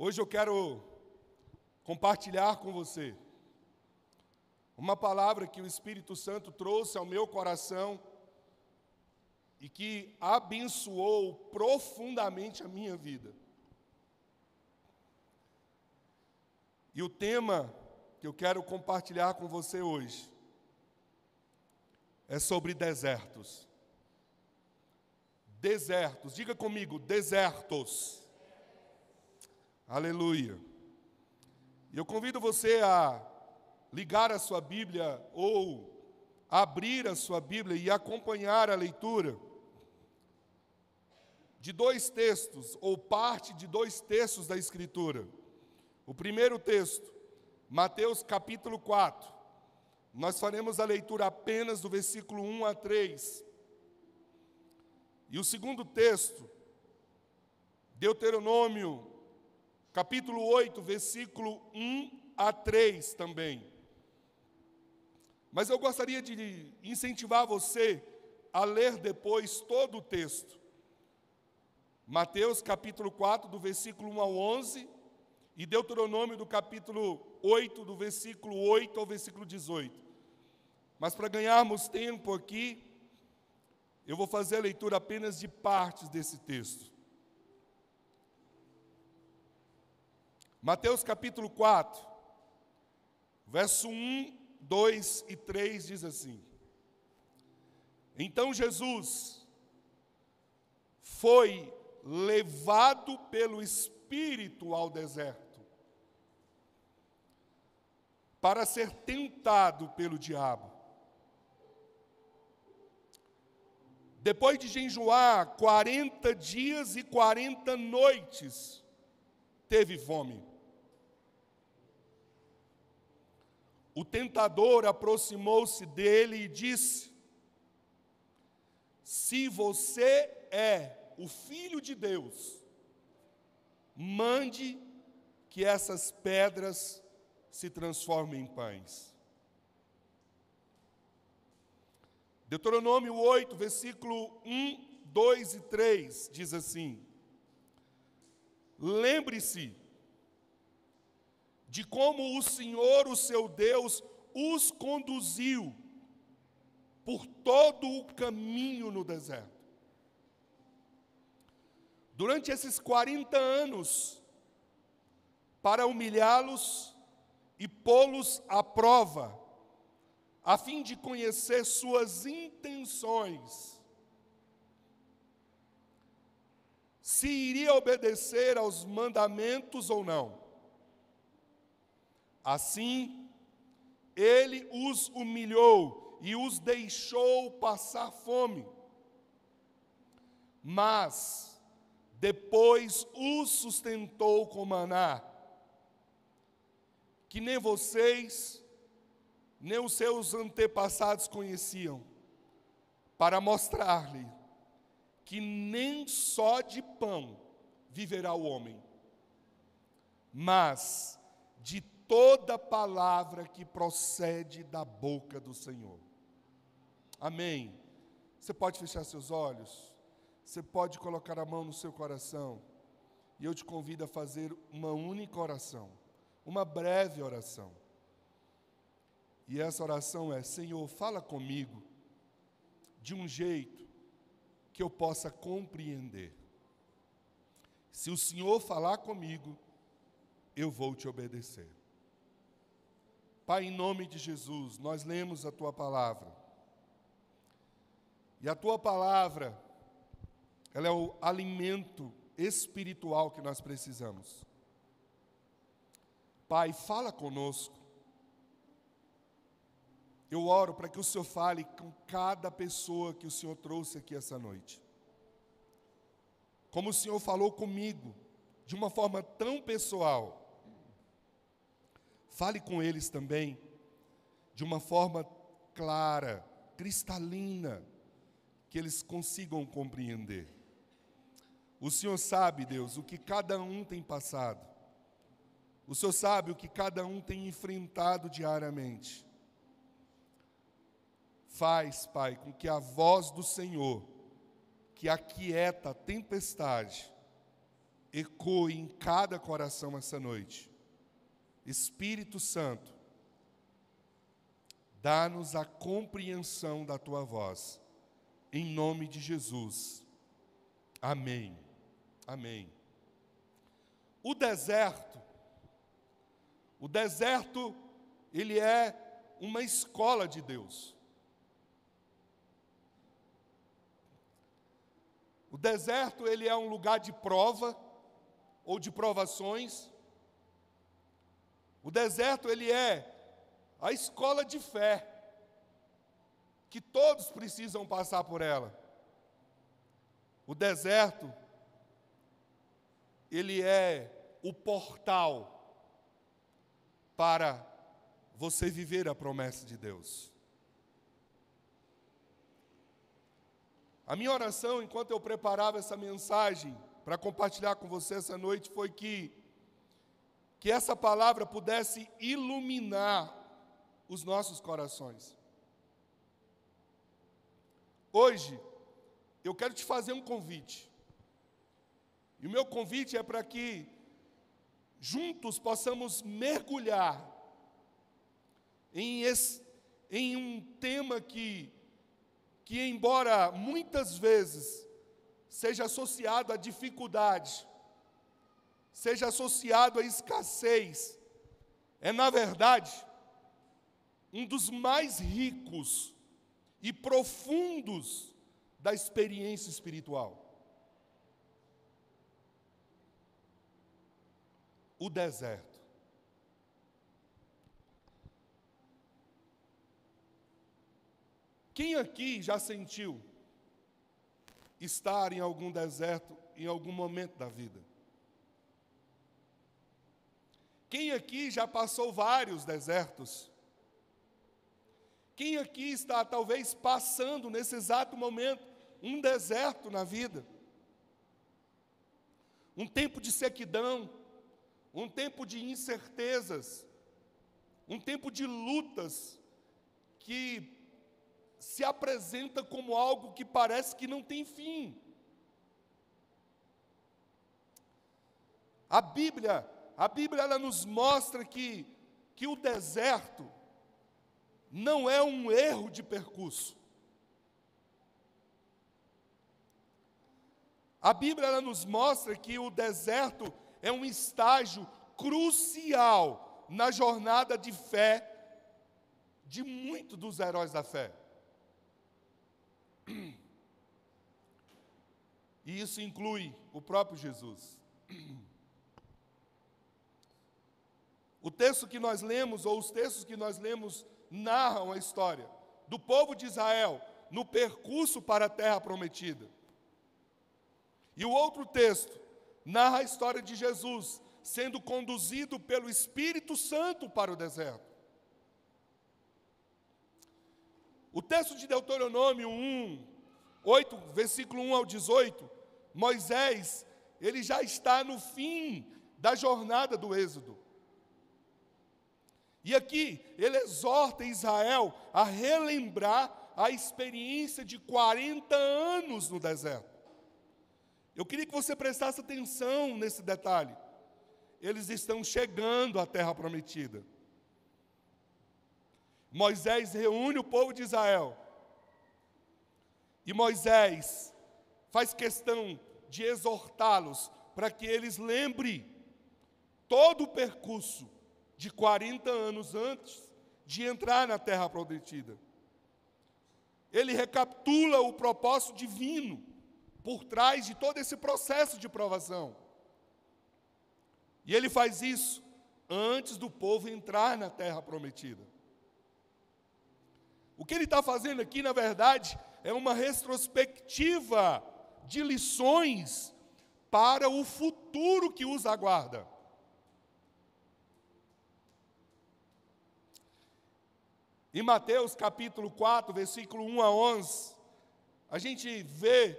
Hoje eu quero compartilhar com você uma palavra que o Espírito Santo trouxe ao meu coração e que abençoou profundamente a minha vida. E o tema que eu quero compartilhar com você hoje é sobre desertos. Desertos, diga comigo, desertos. Aleluia. E eu convido você a ligar a sua Bíblia ou abrir a sua Bíblia e acompanhar a leitura de dois textos, ou parte de dois textos da Escritura. O primeiro texto, Mateus capítulo 4. Nós faremos a leitura apenas do versículo 1 a 3. E o segundo texto, Deuteronômio capítulo 8, versículo 1 a 3 também. Mas eu gostaria de incentivar você a ler depois todo o texto. Mateus capítulo 4, do versículo 1 ao 11, e Deuteronômio do capítulo 8, do versículo 8 ao versículo 18. Mas para ganharmos tempo aqui, eu vou fazer a leitura apenas de partes desse texto. Mateus capítulo 4, verso 1, 2 e 3 diz assim: Então Jesus foi levado pelo Espírito ao deserto para ser tentado pelo diabo. Depois de jejuar 40 dias e 40 noites, teve fome. O tentador aproximou-se dele e disse: Se você é o Filho de Deus, mande que essas pedras se transformem em pães. Deuteronômio 8, versículo 1, 2 e 3 diz assim: Lembre-se de como o Senhor, o seu Deus, os conduziu por todo o caminho no deserto. Durante esses 40 anos, para humilhá-los e pô-los à prova, a fim de conhecer suas intenções, se iria obedecer aos mandamentos ou não. Assim, ele os humilhou e os deixou passar fome. Mas depois os sustentou com maná, que nem vocês, nem os seus antepassados conheciam, para mostrar-lhe que nem só de pão viverá o homem, mas de toda palavra que procede da boca do Senhor. Amém. Você pode fechar seus olhos, você pode colocar a mão no seu coração, e eu te convido a fazer uma única oração, uma breve oração. E essa oração é: Senhor, fala comigo de um jeito que eu possa compreender. Se o Senhor falar comigo, eu vou te obedecer. Pai, em nome de Jesus, nós lemos a Tua palavra. E a Tua palavra, ela é o alimento espiritual que nós precisamos. Pai, fala conosco. Eu oro para que o Senhor fale com cada pessoa que o Senhor trouxe aqui essa noite. Como o Senhor falou comigo, de uma forma tão pessoal, fale com eles também, de uma forma clara, cristalina, que eles consigam compreender. O Senhor sabe, Deus, o que cada um tem passado. O Senhor sabe o que cada um tem enfrentado diariamente. Faz, Pai, com que a voz do Senhor, que aquieta a tempestade, ecoe em cada coração essa noite. Espírito Santo, dá-nos a compreensão da tua voz, em nome de Jesus. Amém. Amém. O deserto, ele é uma escola de Deus. O deserto, ele é um lugar de prova, ou de provações. O deserto, ele é a escola de fé, que todos precisam passar por ela. O deserto, ele é o portal para você viver a promessa de Deus. A minha oração, enquanto eu preparava essa mensagem para compartilhar com você essa noite, foi que essa palavra pudesse iluminar os nossos corações. Hoje, eu quero te fazer um convite. E o meu convite é para que juntos possamos mergulhar em um tema que embora muitas vezes seja associado à dificuldade, seja associado à escassez, é, na verdade, um dos mais ricos e profundos da experiência espiritual. O deserto. Quem aqui já sentiu estar em algum deserto em algum momento da vida? Quem aqui já passou vários desertos? Quem aqui está talvez passando nesse exato momento um deserto na vida? Um tempo de sequidão, um tempo de incertezas, um tempo de lutas que se apresenta como algo que parece que não tem fim. A Bíblia ela nos mostra que o deserto não é um erro de percurso. A Bíblia ela nos mostra que o deserto é um estágio crucial na jornada de fé de muitos dos heróis da fé. E isso inclui o próprio Jesus. O texto que nós lemos, ou os textos que nós lemos, narram a história do povo de Israel no percurso para a terra prometida. E o outro texto narra a história de Jesus sendo conduzido pelo Espírito Santo para o deserto. O texto de Deuteronômio 8, versículo 1 ao 18, Moisés, ele já está no fim da jornada do Êxodo. E aqui, ele exorta Israel a relembrar a experiência de 40 anos no deserto. Eu queria que você prestasse atenção nesse detalhe. Eles estão chegando à terra prometida. Moisés reúne o povo de Israel. E Moisés faz questão de exortá-los para que eles lembrem todo o percurso de 40 anos antes de entrar na terra prometida. Ele recapitula o propósito divino por trás de todo esse processo de provação. E ele faz isso antes do povo entrar na terra prometida. O que ele está fazendo aqui, na verdade, é uma retrospectiva de lições para o futuro que os aguarda. Em Mateus capítulo 4, versículo 1 a 11, a gente vê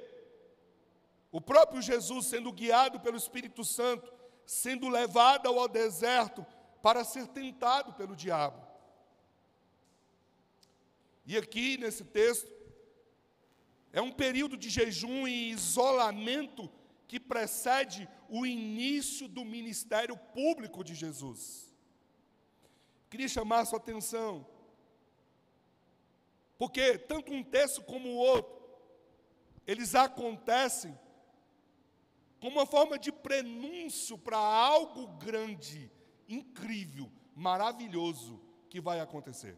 o próprio Jesus sendo guiado pelo Espírito Santo, sendo levado ao deserto para ser tentado pelo diabo. E aqui, nesse texto, é um período de jejum e isolamento que precede o início do ministério público de Jesus. Queria chamar a sua atenção, porque tanto um texto como o outro, eles acontecem como uma forma de prenúncio para algo grande, incrível, maravilhoso que vai acontecer.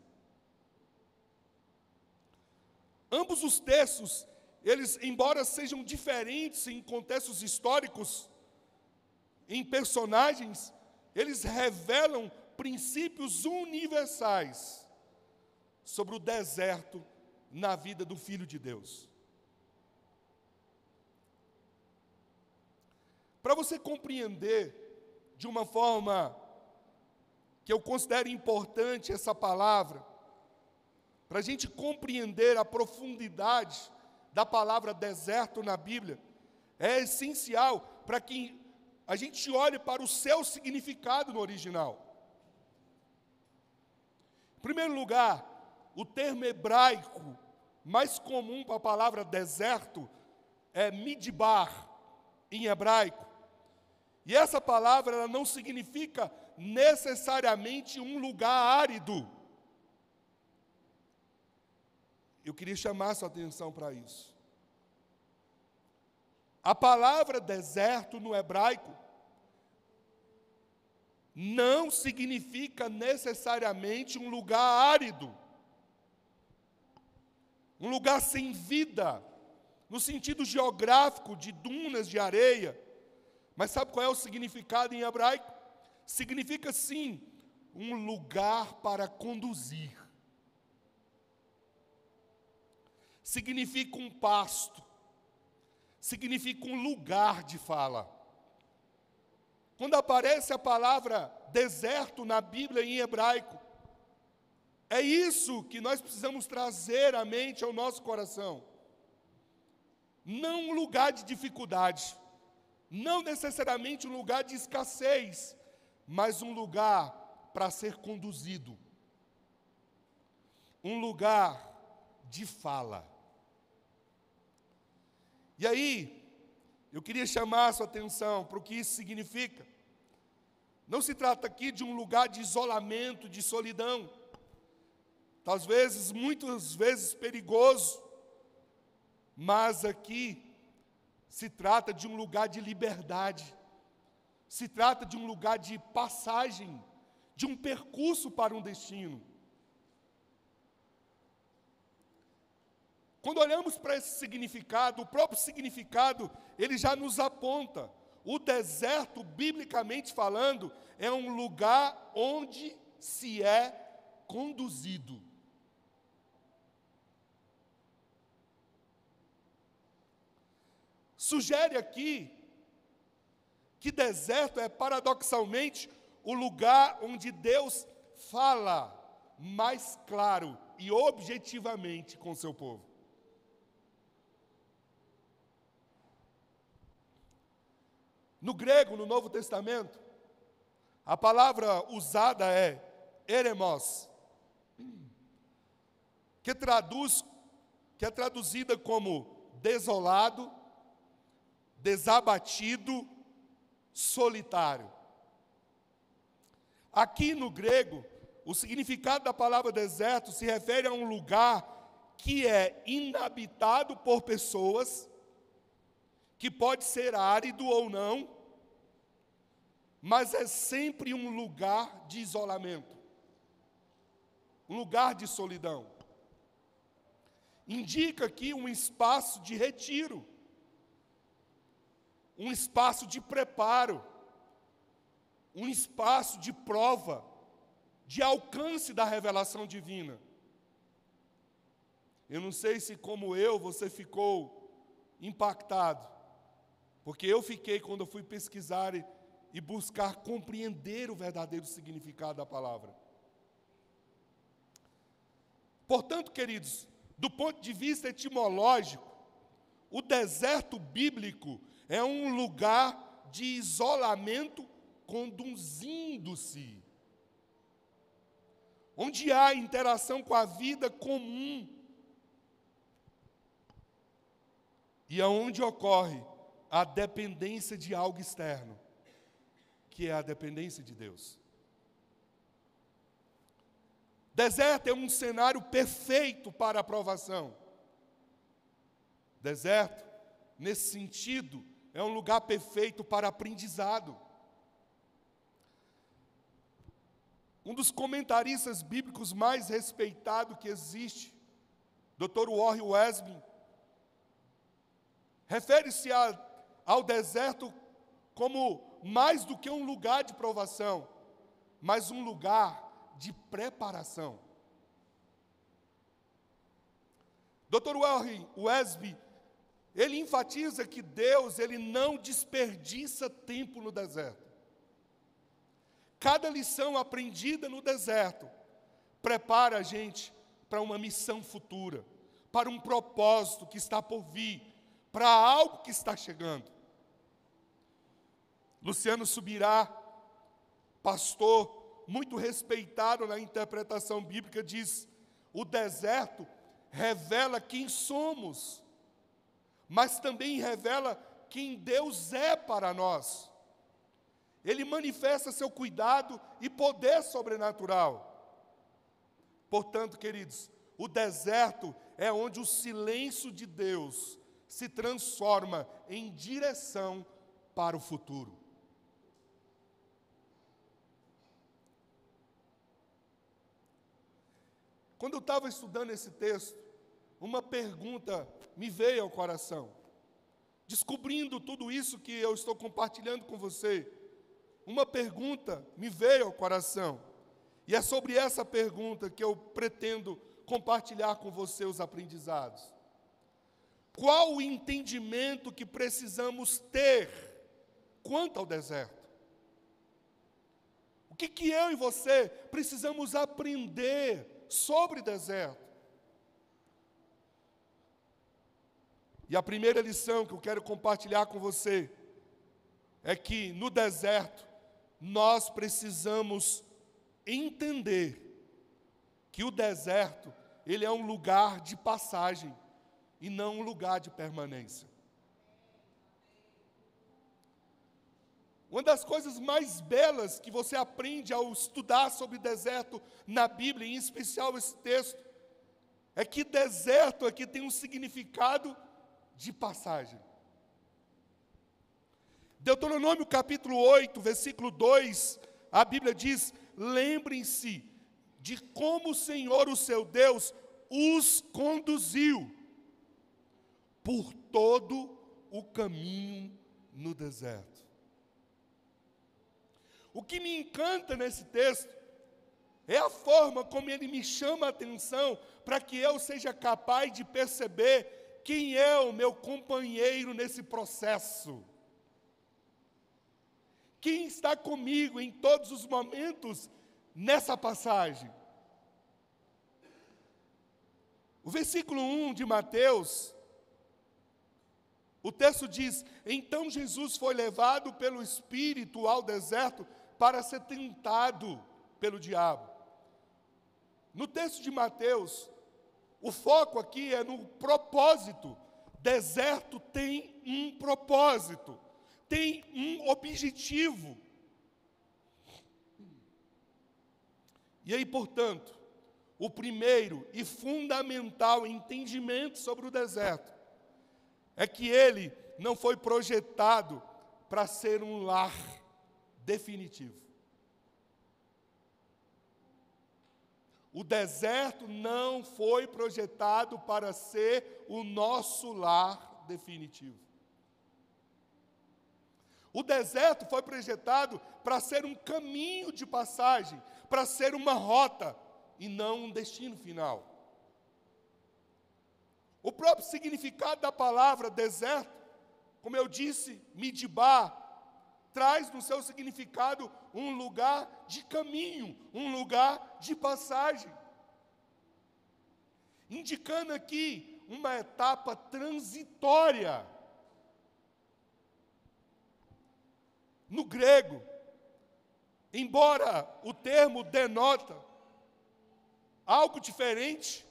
Ambos os textos, eles, embora sejam diferentes em contextos históricos, em personagens, eles revelam princípios universais sobre o deserto na vida do Filho de Deus. Para você compreender de uma forma que eu considero importante essa palavra, para a gente compreender a profundidade da palavra deserto na Bíblia, é essencial para que a gente olhe para o seu significado no original. Em primeiro lugar, o termo hebraico mais comum para a palavra deserto é midbar, em hebraico. E essa palavra ela não significa necessariamente um lugar árido. Eu queria chamar a sua atenção para isso. A palavra deserto no hebraico não significa necessariamente um lugar árido, um lugar sem vida, no sentido geográfico de dunas de areia. Mas sabe qual é o significado em hebraico? Significa sim, um lugar para conduzir. Significa um pasto, significa um lugar de fala. Quando aparece a palavra deserto na Bíblia em hebraico, é isso que nós precisamos trazer à mente, ao nosso coração. Não um lugar de dificuldade, não necessariamente um lugar de escassez, mas um lugar para ser conduzido. Um lugar de fala. E aí, eu queria chamar a sua atenção para o que isso significa. Não se trata aqui de um lugar de isolamento, de solidão. Talvez, muitas vezes perigoso. Mas aqui se trata de um lugar de liberdade. Se trata de um lugar de passagem, de um percurso para um destino. Quando olhamos para esse significado, o próprio significado, ele já nos aponta. O deserto, biblicamente falando, é um lugar onde se é conduzido. Sugere aqui que deserto é paradoxalmente o lugar onde Deus fala mais claro e objetivamente com o seu povo. No grego, no Novo Testamento, a palavra usada é eremos, que é traduzida como desolado, desabatido, solitário. Aqui no grego, o significado da palavra deserto se refere a um lugar que é inabitado por pessoas, que pode ser árido ou não, mas é sempre um lugar de isolamento, um lugar de solidão. Indica aqui um espaço de retiro, um espaço de preparo, um espaço de prova, de alcance da revelação divina. Eu não sei se, como eu, você ficou impactado, porque eu fiquei quando eu fui pesquisar e buscar compreender o verdadeiro significado da palavra. Portanto, queridos, do ponto de vista etimológico, o deserto bíblico é um lugar de isolamento conduzindo-se, onde há interação com a vida comum e aonde ocorre a dependência de algo externo, que é a dependência de Deus. Deserto é um cenário perfeito para a provação. Deserto, nesse sentido, é um lugar perfeito para aprendizado. Um dos comentaristas bíblicos mais respeitados que existe, Dr. Warren Wiersbe, refere-se ao deserto como mais do que um lugar de provação, mas um lugar de preparação. Dr. Warren Wiersbe, ele enfatiza que Deus, ele não desperdiça tempo no deserto. Cada lição aprendida no deserto prepara a gente para uma missão futura, para um propósito que está por vir, para algo que está chegando. Luciano Subirá, pastor muito respeitado na interpretação bíblica, diz: o deserto revela quem somos, mas também revela quem Deus é para nós. Ele manifesta seu cuidado e poder sobrenatural. Portanto, queridos, o deserto é onde o silêncio de Deus se transforma em direção para o futuro. Quando eu estava estudando esse texto, uma pergunta me veio ao coração. Descobrindo tudo isso que eu estou compartilhando com você, uma pergunta me veio ao coração. E é sobre essa pergunta que eu pretendo compartilhar com você os aprendizados. Qual o entendimento que precisamos ter quanto ao deserto? O que eu e você precisamos aprender sobre deserto? E a primeira lição que eu quero compartilhar com você é que no deserto nós precisamos entender que o deserto, ele é um lugar de passagem e não um lugar de permanência. Uma das coisas mais belas que você aprende ao estudar sobre deserto na Bíblia, em especial esse texto, é que deserto aqui tem um significado de passagem. Deuteronômio capítulo 8, versículo 2, a Bíblia diz: lembrem-se de como o Senhor, o seu Deus, os conduziu por todo o caminho no deserto. O que me encanta nesse texto é a forma como ele me chama a atenção para que eu seja capaz de perceber quem é o meu companheiro nesse processo. Quem está comigo em todos os momentos nessa passagem? O versículo 1 de Mateus, o texto diz: então Jesus foi levado pelo Espírito ao deserto para ser tentado pelo diabo. No texto de Mateus, o foco aqui é no propósito. Deserto tem um propósito, tem um objetivo. E aí, portanto, o primeiro e fundamental entendimento sobre o deserto é que ele não foi projetado para ser um lar definitivo. O deserto não foi projetado para ser o nosso lar definitivo. O deserto foi projetado para ser um caminho de passagem, para ser uma rota e não um destino final. O próprio significado da palavra deserto, como eu disse, Midbar, traz no seu significado um lugar de caminho, um lugar de passagem, indicando aqui uma etapa transitória. No grego, embora o termo denota algo diferente,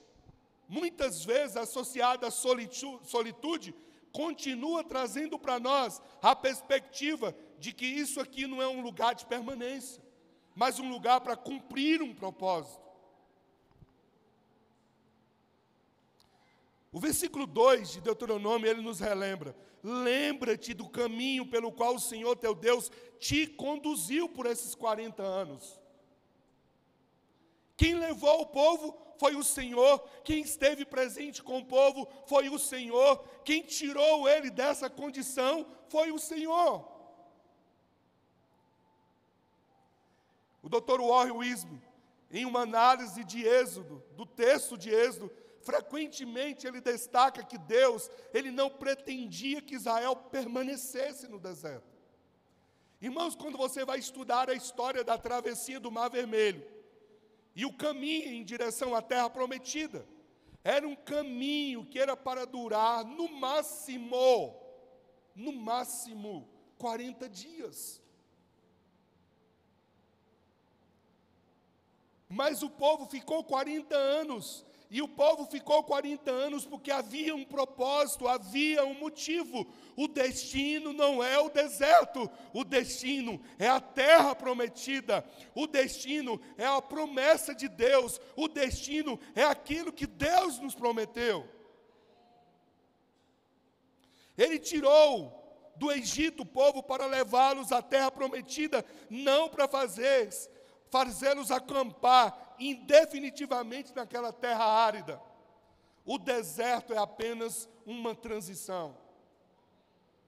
muitas vezes associado à solitude, continua trazendo para nós a perspectiva de que isso aqui não é um lugar de permanência, mas um lugar para cumprir um propósito. O versículo 2 de Deuteronômio, ele nos relembra: lembra-te do caminho pelo qual o Senhor teu Deus te conduziu por esses 40 anos. Quem levou o povo foi o Senhor, quem esteve presente com o povo foi o Senhor, quem tirou ele dessa condição foi o Senhor. O Dr. Warren Wiersbe, em uma análise de Êxodo, do texto de Êxodo, frequentemente ele destaca que Deus, ele não pretendia que Israel permanecesse no deserto. Irmãos, quando você vai estudar a história da travessia do Mar Vermelho, e o caminho em direção à terra prometida, era um caminho que era para durar no máximo 40 dias. Mas o povo ficou 40 anos, e o povo ficou 40 anos porque havia um propósito, havia um motivo. O destino não é o deserto, o destino é a terra prometida, o destino é a promessa de Deus, o destino é aquilo que Deus nos prometeu. Ele tirou do Egito o povo para levá-los à terra prometida, não para fazê-los acampar indefinitivamente naquela terra árida. O deserto é apenas uma transição.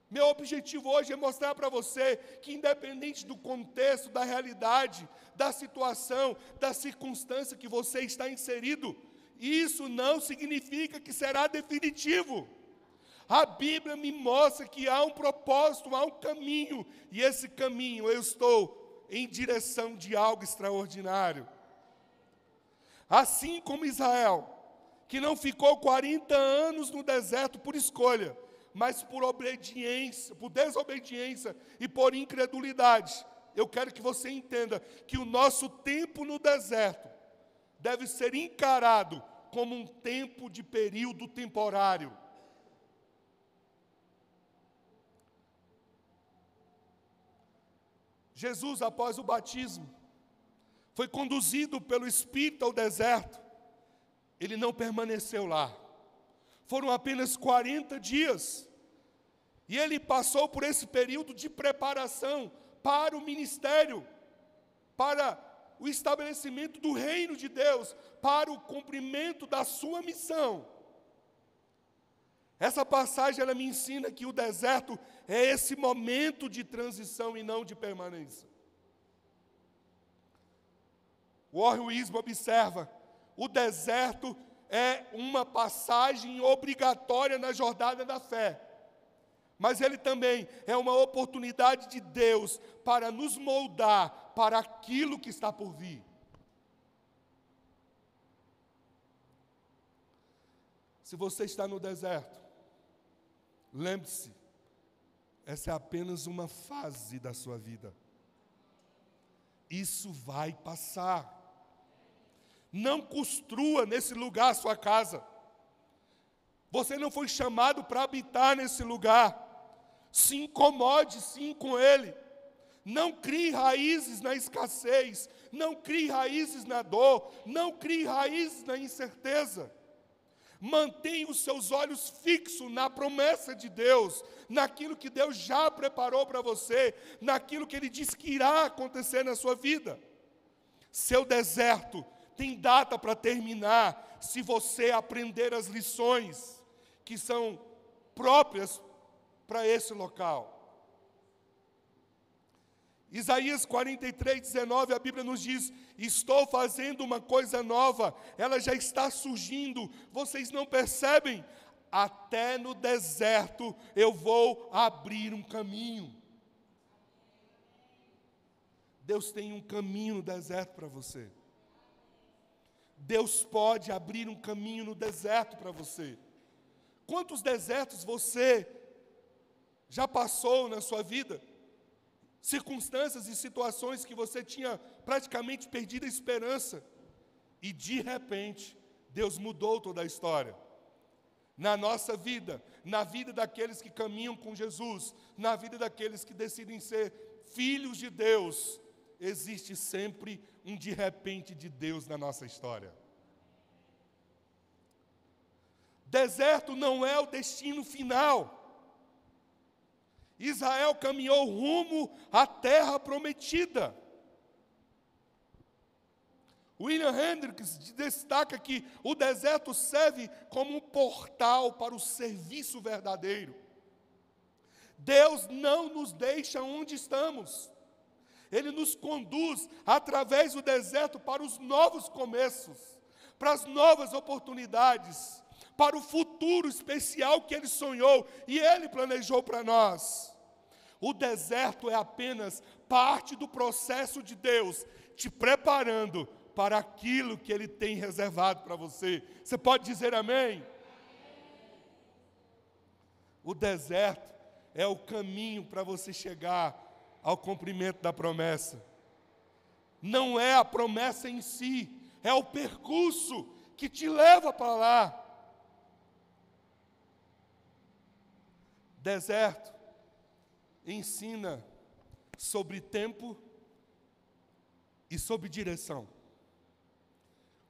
Meu objetivo hoje é mostrar para você que, independente do contexto, da realidade, da situação, da circunstância que você está inserido, isso não significa que será definitivo. A Bíblia me mostra que há um propósito, há um caminho, e esse caminho eu estou em direção de algo extraordinário. Assim como Israel, que não ficou 40 anos no deserto por escolha, mas por obediência, por desobediência e por incredulidade. Eu quero que você entenda que o nosso tempo no deserto deve ser encarado como um tempo de período temporário. Jesus, após o batismo, foi conduzido pelo Espírito ao deserto. Ele não permaneceu lá. Foram apenas 40 dias. E ele passou por esse período de preparação para o ministério, para o estabelecimento do reino de Deus, para o cumprimento da sua missão. Essa passagem, ela me ensina que o deserto é esse momento de transição e não de permanência. Warren Wiersbe observa: o deserto é uma passagem obrigatória na jornada da fé, mas ele também é uma oportunidade de Deus para nos moldar para aquilo que está por vir. Se você está no deserto, lembre-se, essa é apenas uma fase da sua vida. Isso vai passar. Não construa nesse lugar a sua casa. Você não foi chamado para habitar nesse lugar. Se incomode sim com ele. Não crie raízes na escassez. Não crie raízes na dor. Não crie raízes na incerteza. Mantenha os seus olhos fixos na promessa de Deus, naquilo que Deus já preparou para você, naquilo que Ele diz que irá acontecer na sua vida. Seu deserto tem data para terminar, se você aprender as lições que são próprias para esse local. Isaías 43:19, a Bíblia nos diz: estou fazendo uma coisa nova, ela já está surgindo, vocês não percebem? Até no deserto eu vou abrir um caminho. Deus tem um caminho no deserto para você. Deus pode abrir um caminho no deserto para você. Quantos desertos você já passou na sua vida? Circunstâncias e situações que você tinha praticamente perdido a esperança. E de repente, Deus mudou toda a história. na nossa vida, na vida daqueles que caminham com Jesus, na vida daqueles que decidem ser filhos de Deus, existe sempre um de repente de Deus na nossa história. Deserto não é o destino final. Israel caminhou rumo à terra prometida. William Hendricks destaca que o deserto serve como um portal para o serviço verdadeiro. Deus não nos deixa onde estamos. Ele nos conduz através do deserto para os novos começos, para as novas oportunidades, para o futuro especial que Ele sonhou e Ele planejou para nós. O deserto é apenas parte do processo de Deus te preparando para aquilo que Ele tem reservado para você. Você pode dizer amém? O deserto é o caminho para você chegar ao cumprimento da promessa. Não é a promessa em si, é o percurso que te leva para lá. Deserto ensina sobre tempo e sobre direção.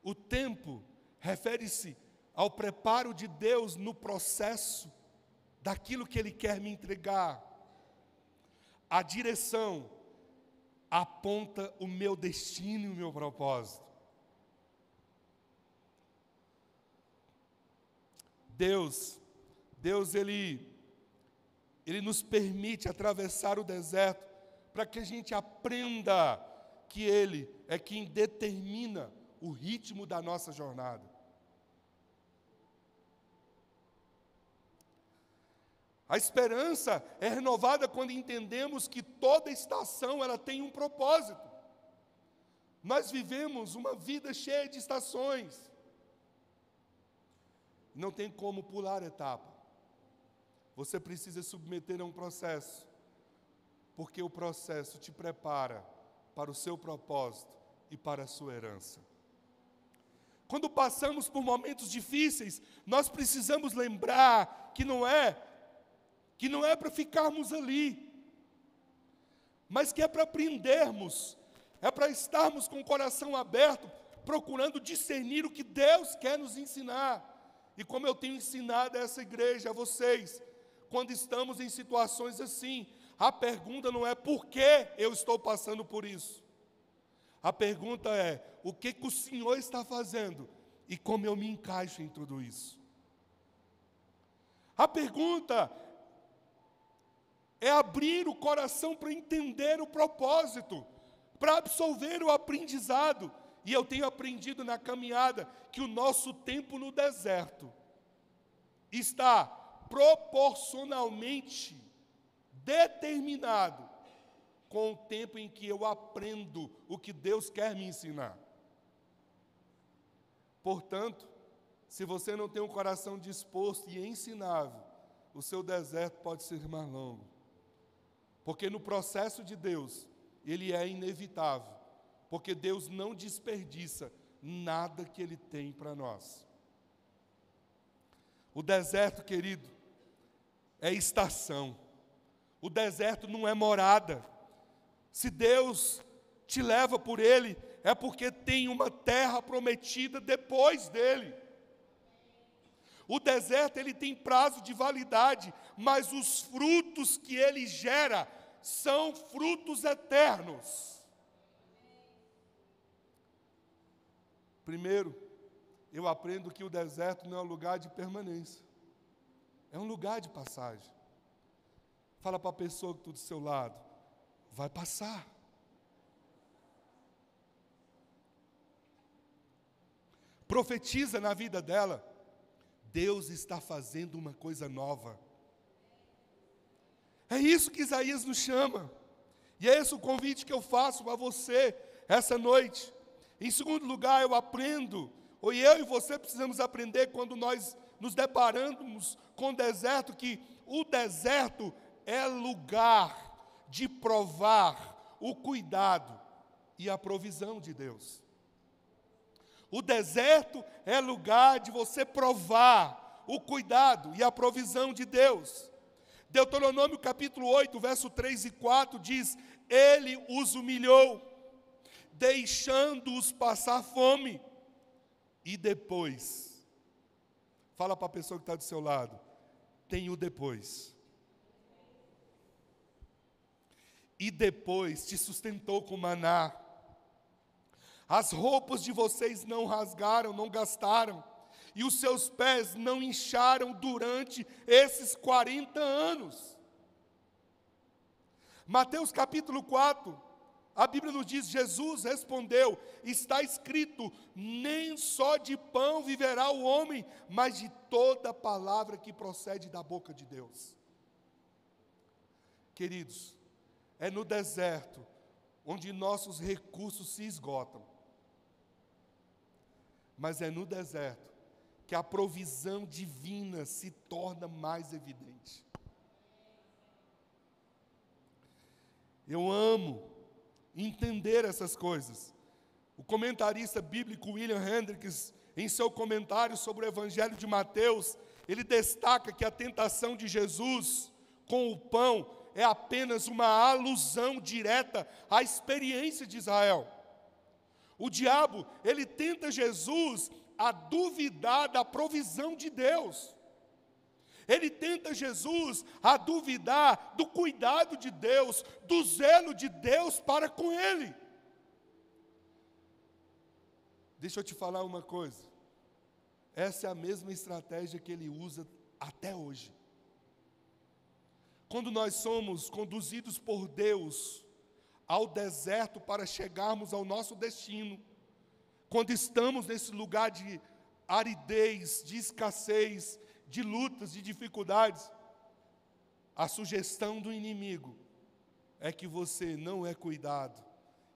O tempo refere-se ao preparo de Deus no processo daquilo que Ele quer me entregar. A direção aponta o meu destino e o meu propósito. Deus Ele nos permite atravessar o deserto para que a gente aprenda que Ele é quem determina o ritmo da nossa jornada. A esperança é renovada quando entendemos que toda estação ela tem um propósito. Nós vivemos uma vida cheia de estações. Não tem como pular etapa. Você precisa submeter a um processo, porque o processo te prepara para o seu propósito e para a sua herança. Quando passamos por momentos difíceis, nós precisamos lembrar que não é para ficarmos ali, mas que é para aprendermos, é para estarmos com o coração aberto, procurando discernir o que Deus quer nos ensinar. E como eu tenho ensinado a essa igreja, a vocês, quando estamos em situações assim, a pergunta não é por que eu estou passando por isso. A pergunta é, o que o Senhor está fazendo e como eu me encaixo em tudo isso? A pergunta é abrir o coração para entender o propósito, para absorver o aprendizado. E eu tenho aprendido na caminhada que o nosso tempo no deserto está proporcionalmente determinado com o tempo em que eu aprendo o que Deus quer me ensinar. Portanto, se você não tem um coração disposto e ensinável, o seu deserto pode ser mais longo. Porque no processo de Deus, ele é inevitável. Porque Deus não desperdiça nada que Ele tem para nós. O deserto, querido, é estação. O deserto não é morada. Se Deus te leva por ele, é porque tem uma terra prometida depois dele. O deserto ele tem prazo de validade, mas os frutos que ele gera são frutos eternos. Primeiro, eu aprendo que o deserto não é um lugar de permanência, é um lugar de passagem. Fala para a pessoa que está do seu lado, vai passar. Profetiza na vida dela, Deus está fazendo uma coisa nova. É isso que Isaías nos chama, e é esse o convite que eu faço a você essa noite. Em segundo lugar, eu aprendo, ou eu e você precisamos aprender quando nós nos deparamos com o deserto, que o deserto é lugar de provar o cuidado e a provisão de Deus. O deserto é lugar de você provar o cuidado e a provisão de Deus. Deuteronômio capítulo 8, verso 3 e 4 diz: Ele os humilhou, deixando-os passar fome. E depois, fala para a pessoa que está do seu lado, tem o depois. E depois te sustentou com maná. As roupas de vocês não rasgaram, não gastaram, e os seus pés não incharam durante esses 40 anos. Mateus capítulo 4, a Bíblia nos diz: Jesus respondeu: está escrito, nem só de pão viverá o homem, mas de toda palavra que procede da boca de Deus. Queridos, é no deserto onde nossos recursos se esgotam. Mas é no deserto que a provisão divina se torna mais evidente. Eu amo entender essas coisas. O comentarista bíblico William Hendricks, em seu comentário sobre o Evangelho de Mateus, ele destaca que a tentação de Jesus com o pão é apenas uma alusão direta à experiência de Israel. O diabo, ele tenta Jesus a duvidar da provisão de Deus. Ele tenta Jesus a duvidar do cuidado de Deus, do zelo de Deus para com ele. Deixa eu te falar uma coisa. Essa é a mesma estratégia que ele usa até hoje. Quando nós somos conduzidos por Deus ao deserto para chegarmos ao nosso destino, quando estamos nesse lugar de aridez, de escassez, de lutas, de dificuldades, a sugestão do inimigo é que você não é cuidado,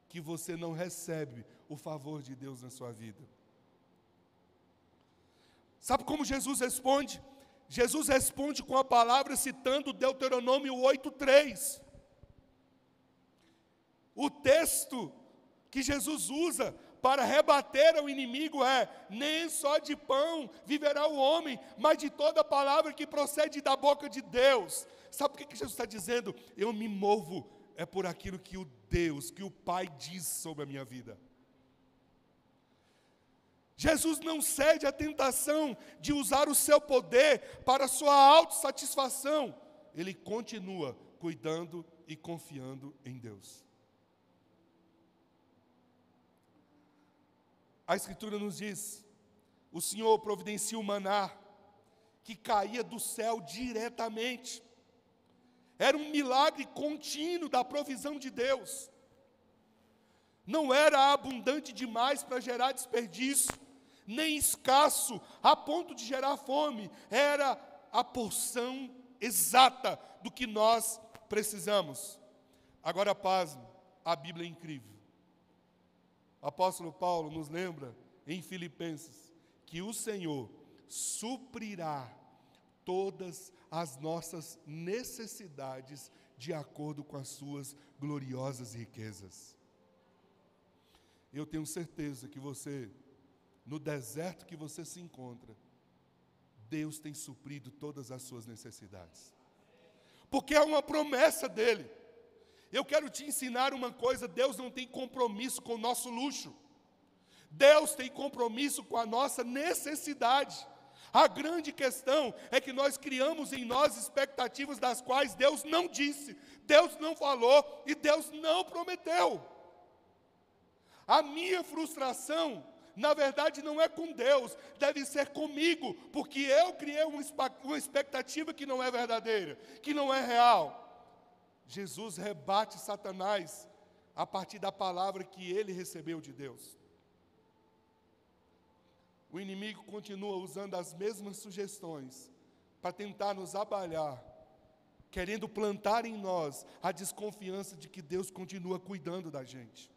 que você não recebe o favor de Deus na sua vida. Sabe como Jesus responde? Jesus responde com a palavra citando Deuteronômio 8:3. O texto que Jesus usa para rebater ao inimigo é: nem só de pão viverá o homem, mas de toda palavra que procede da boca de Deus. Sabe por que Jesus está dizendo? Eu me movo por aquilo que o Deus, que o Pai diz sobre a minha vida. Jesus não cede à tentação de usar o seu poder para a sua autossatisfação. Ele continua cuidando e confiando em Deus. A Escritura nos diz: o Senhor providencia o maná que caía do céu diretamente. Era um milagre contínuo da provisão de Deus. Não era abundante demais para gerar desperdício, nem escasso a ponto de gerar fome. Era a porção exata do que nós precisamos. Agora, pasme, a Bíblia é incrível. O apóstolo Paulo nos lembra em Filipenses que o Senhor suprirá todas as nossas necessidades de acordo com as suas gloriosas riquezas. Eu tenho certeza que você, no deserto que você se encontra, Deus tem suprido todas as suas necessidades. Porque é uma promessa dele. Eu quero te ensinar uma coisa: Deus não tem compromisso com o nosso luxo. Deus tem compromisso com a nossa necessidade. A grande questão é que nós criamos em nós expectativas das quais Deus não disse, Deus não falou e Deus não prometeu. A minha frustração, na verdade, não é com Deus, deve ser comigo, porque eu criei uma expectativa que não é verdadeira, que não é real. Jesus rebate Satanás a partir da palavra que ele recebeu de Deus. O inimigo continua usando as mesmas sugestões para tentar nos abalhar, querendo plantar em nós a desconfiança de que Deus continua cuidando da gente,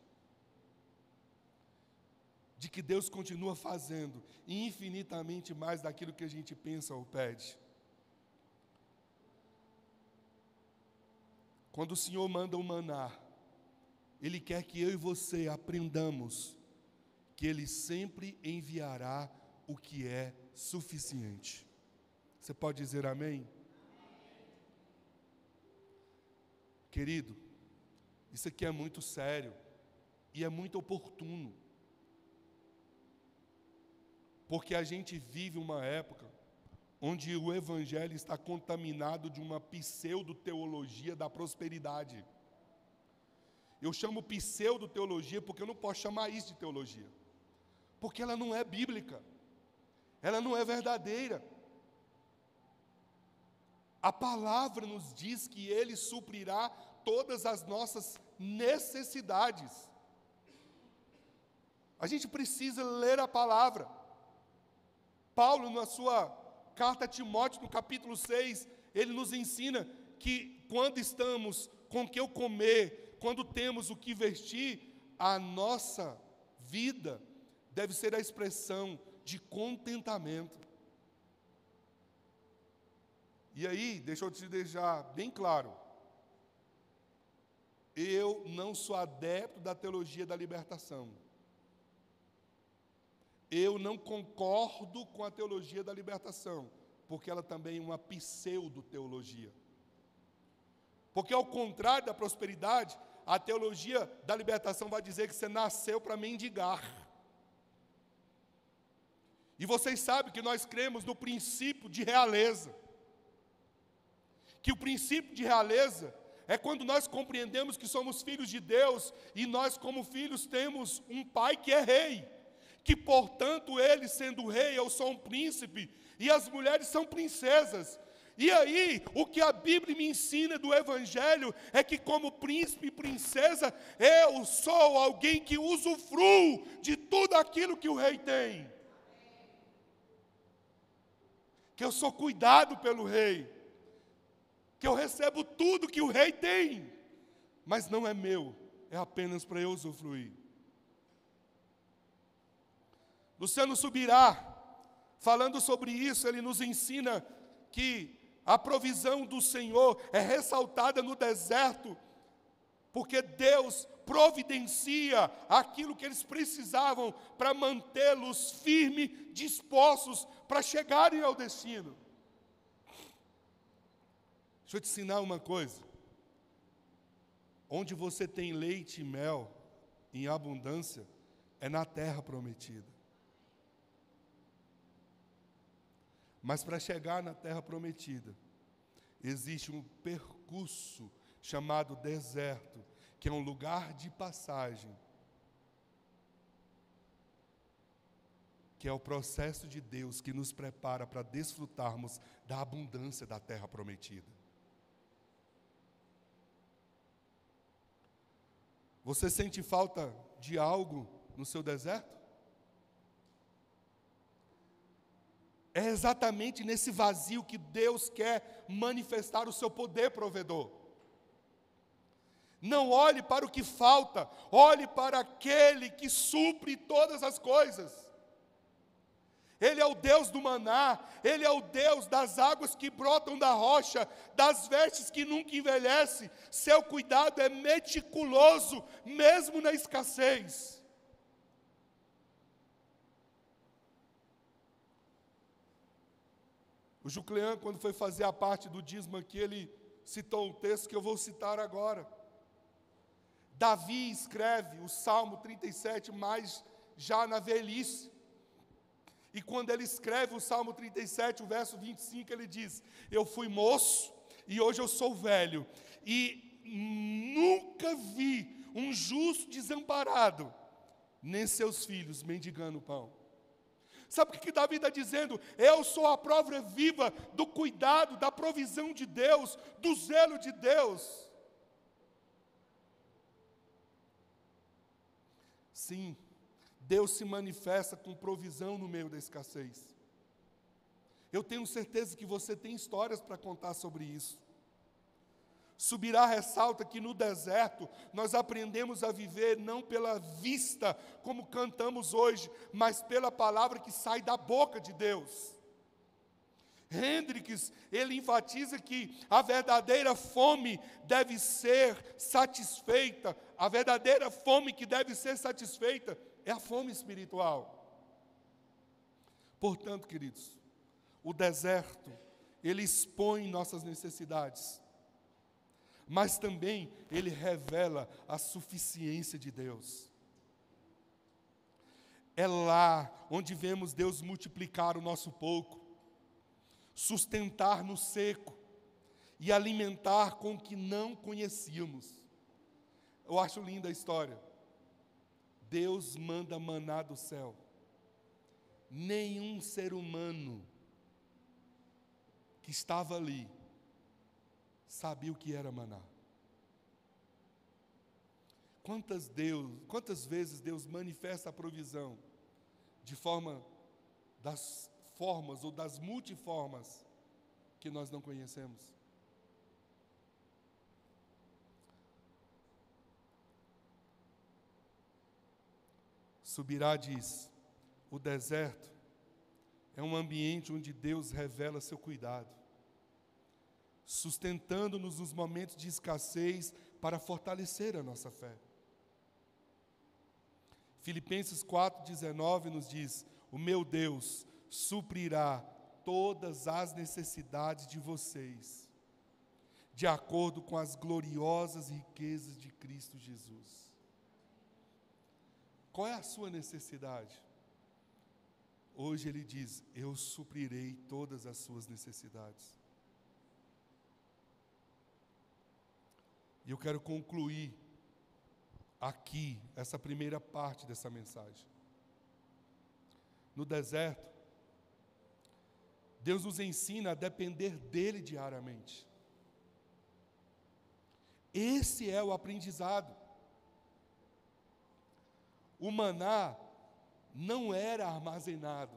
de que Deus continua fazendo infinitamente mais daquilo que a gente pensa ou pede. Quando o Senhor manda o maná, Ele quer que eu e você aprendamos que Ele sempre enviará o que é suficiente. Você pode dizer amém? Querido, isso aqui é muito sério e é muito oportuno, porque a gente vive uma época onde o evangelho está contaminado de uma pseudo-teologia da prosperidade. Eu chamo pseudo-teologia porque eu não posso chamar isso de teologia, porque ela não é bíblica, ela não é verdadeira. A palavra nos diz que Ele suprirá todas as nossas necessidades. A gente precisa ler a palavra. Paulo, na sua carta a Timóteo, no capítulo 6, ele nos ensina que quando estamos com o que comer, quando temos o que vestir, a nossa vida deve ser a expressão de contentamento. E aí, deixa eu te deixar bem claro, eu não sou adepto da teologia da libertação. Eu não concordo com a teologia da libertação, porque ela também é uma pseudo-teologia. Porque ao contrário da prosperidade, a teologia da libertação vai dizer que você nasceu para mendigar. E vocês sabem que nós cremos no princípio de realeza. Que o princípio de realeza é quando nós compreendemos que somos filhos de Deus e nós, como filhos, temos um pai que é rei. Que, portanto, ele, sendo rei, eu sou um príncipe e as mulheres são princesas. E aí, o que a Bíblia me ensina do Evangelho é que, como príncipe e princesa, eu sou alguém que usufruo de tudo aquilo que o rei tem. Que eu sou cuidado pelo rei. Que eu recebo tudo que o rei tem, mas não é meu, é apenas para eu usufruir. Luciano Subirá, falando sobre isso, ele nos ensina que a provisão do Senhor é ressaltada no deserto, porque Deus providencia aquilo que eles precisavam para mantê-los firmes, dispostos para chegarem ao destino. Deixa eu te ensinar uma coisa. Onde você tem leite e mel em abundância, é na terra prometida. Mas para chegar na terra prometida, existe um percurso chamado deserto, que é um lugar de passagem, que é o processo de Deus que nos prepara para desfrutarmos da abundância da terra prometida. Você sente falta de algo no seu deserto? É exatamente nesse vazio que Deus quer manifestar o seu poder provedor. Não olhe para o que falta, olhe para aquele que supre todas as coisas. Ele é o Deus do maná, Ele é o Deus das águas que brotam da rocha, das vestes que nunca envelhecem. Seu cuidado é meticuloso, mesmo na escassez. O Juclean, quando foi fazer a parte do dízimo aqui, ele citou um texto que eu vou citar agora. Davi escreve o Salmo 37, mas já na velhice. E quando ele escreve o Salmo 37, o verso 25, ele diz: eu fui moço e hoje eu sou velho, e nunca vi um justo desamparado, nem seus filhos mendigando pão. Sabe o que Davi está dizendo? Eu sou a prova viva do cuidado, da provisão de Deus, do zelo de Deus. Sim, Deus se manifesta com provisão no meio da escassez. Eu tenho certeza que você tem histórias para contar sobre isso. Subirá ressalta que no deserto nós aprendemos a viver não pela vista, como cantamos hoje, mas pela palavra que sai da boca de Deus. Hendricks, ele enfatiza que a verdadeira fome deve ser satisfeita, a verdadeira fome que deve ser satisfeita é a fome espiritual. Portanto, queridos, o deserto Ele expõe nossas necessidades, mas também Ele revela a suficiência de Deus. É lá onde vemos Deus multiplicar o nosso pouco, sustentar no seco e alimentar com o que não conhecíamos. Eu acho linda a história. Deus manda maná do céu. Nenhum ser humano que estava ali sabia o que era maná. Quantas vezes Deus manifesta a provisão das formas ou das multiformas que nós não conhecemos? Subirá diz: o deserto é um ambiente onde Deus revela seu cuidado, sustentando-nos nos momentos de escassez para fortalecer a nossa fé. Filipenses 4,19 nos diz: o meu Deus suprirá todas as necessidades de vocês, de acordo com as gloriosas riquezas de Cristo Jesus. Qual é a sua necessidade? Hoje Ele diz: eu suprirei todas as suas necessidades. E eu quero concluir aqui essa primeira parte dessa mensagem. No deserto, Deus nos ensina a depender dEle diariamente. Esse é o aprendizado. O maná não era armazenado.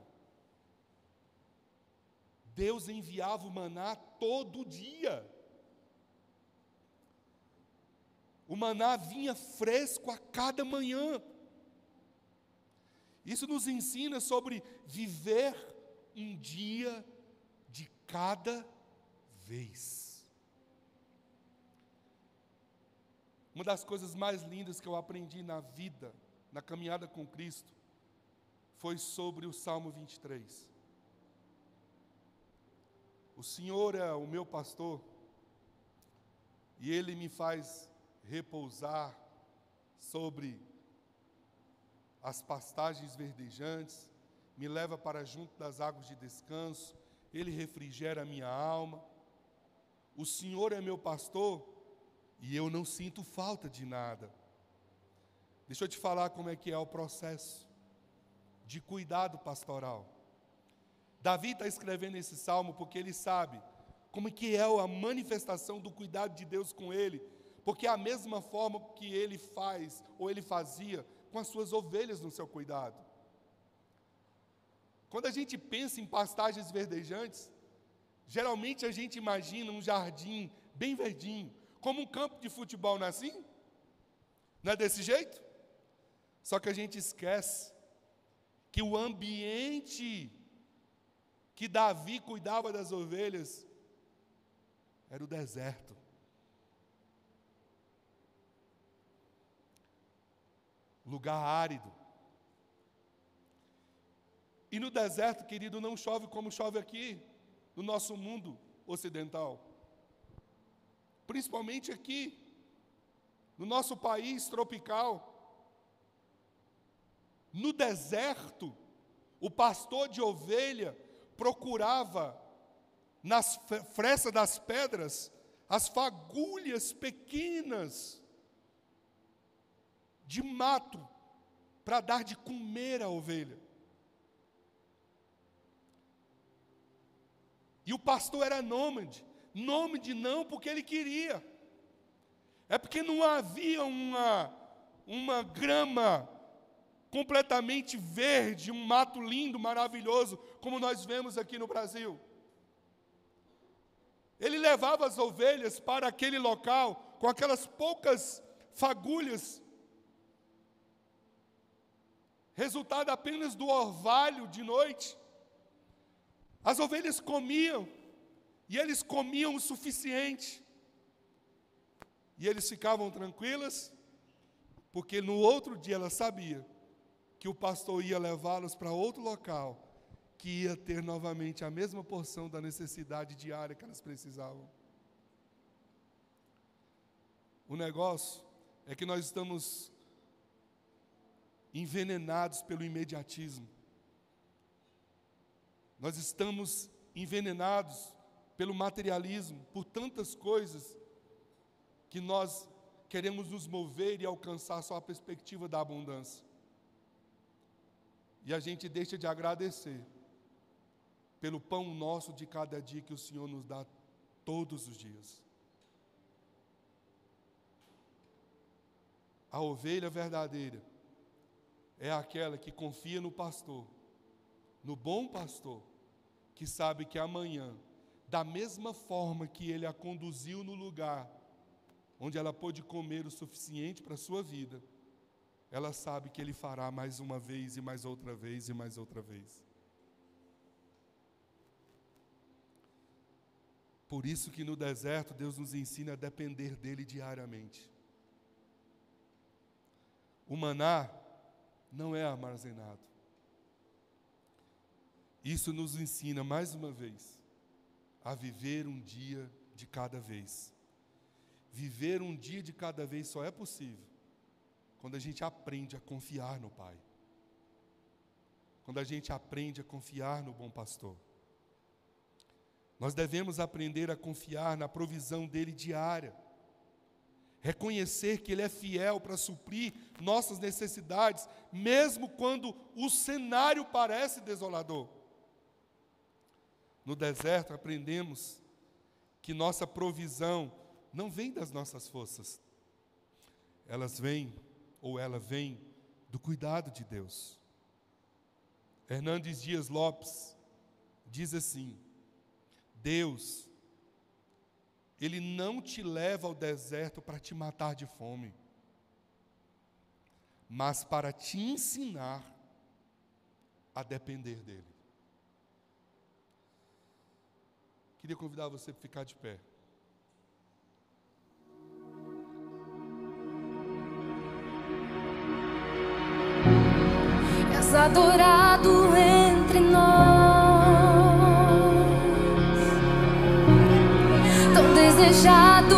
Deus enviava o maná todo dia. O maná vinha fresco a cada manhã. Isso nos ensina sobre viver um dia de cada vez. Uma das coisas mais lindas que eu aprendi na vida, na caminhada com Cristo, foi sobre o Salmo 23. O Senhor é o meu pastor, e Ele me faz repousar sobre as pastagens verdejantes, me leva para junto das águas de descanso, Ele refrigera a minha alma. O Senhor é meu pastor, e eu não sinto falta de nada. Deixa eu te falar como é que é o processo de cuidado pastoral. Davi está escrevendo esse salmo porque ele sabe como é que é a manifestação do cuidado de Deus com ele, porque é a mesma forma que ele faz, ou ele fazia, com as suas ovelhas no seu cuidado. Quando a gente pensa em pastagens verdejantes, geralmente a gente imagina um jardim bem verdinho, como um campo de futebol, não é assim? Não é desse jeito? Só que a gente esquece que o ambiente que Davi cuidava das ovelhas era o deserto. Lugar árido. E no deserto, querido, não chove como chove aqui, no nosso mundo ocidental. Principalmente aqui, no nosso país tropical. No deserto, o pastor de ovelha procurava, nas frestas das pedras, as fagulhas pequenas de mato para dar de comer à ovelha. E o pastor era nômade. Nômade não porque ele queria, é porque não havia uma grama completamente verde, um mato lindo, maravilhoso, como nós vemos aqui no Brasil. Ele levava as ovelhas para aquele local com aquelas poucas fagulhas, resultado apenas do orvalho de noite. As ovelhas comiam, e eles comiam o suficiente. E eles ficavam tranquilas, porque no outro dia elas sabiam que o pastor ia levá-los para outro local, que ia ter novamente a mesma porção da necessidade diária que elas precisavam. O negócio é que nós estamos envenenados pelo imediatismo. Nós estamos envenenados pelo materialismo, por tantas coisas que nós queremos nos mover e alcançar só a perspectiva da abundância. E a gente deixa de agradecer pelo pão nosso de cada dia que o Senhor nos dá todos os dias. A ovelha verdadeira é aquela que confia no pastor, no bom pastor, que sabe que amanhã, da mesma forma que ele a conduziu no lugar onde ela pôde comer o suficiente para a sua vida, ela sabe que ele fará mais uma vez, e mais outra vez, e mais outra vez. Por isso que no deserto Deus nos ensina a depender dele diariamente. O maná não é armazenado. Isso nos ensina, mais uma vez, a viver um dia de cada vez. Viver um dia de cada vez só é possível quando a gente aprende a confiar no Pai. Quando a gente aprende a confiar no bom pastor. Nós devemos aprender a confiar na provisão dele diária. Reconhecer que ele é fiel para suprir nossas necessidades, mesmo quando o cenário parece desolador. No deserto aprendemos que nossa provisão não vem das nossas forças. Ela vem do cuidado de Deus. Hernandes Dias Lopes diz assim: Deus, Ele não te leva ao deserto para te matar de fome, mas para te ensinar a depender dEle. Queria convidar você para ficar de pé. És adorado entre nós, tão desejado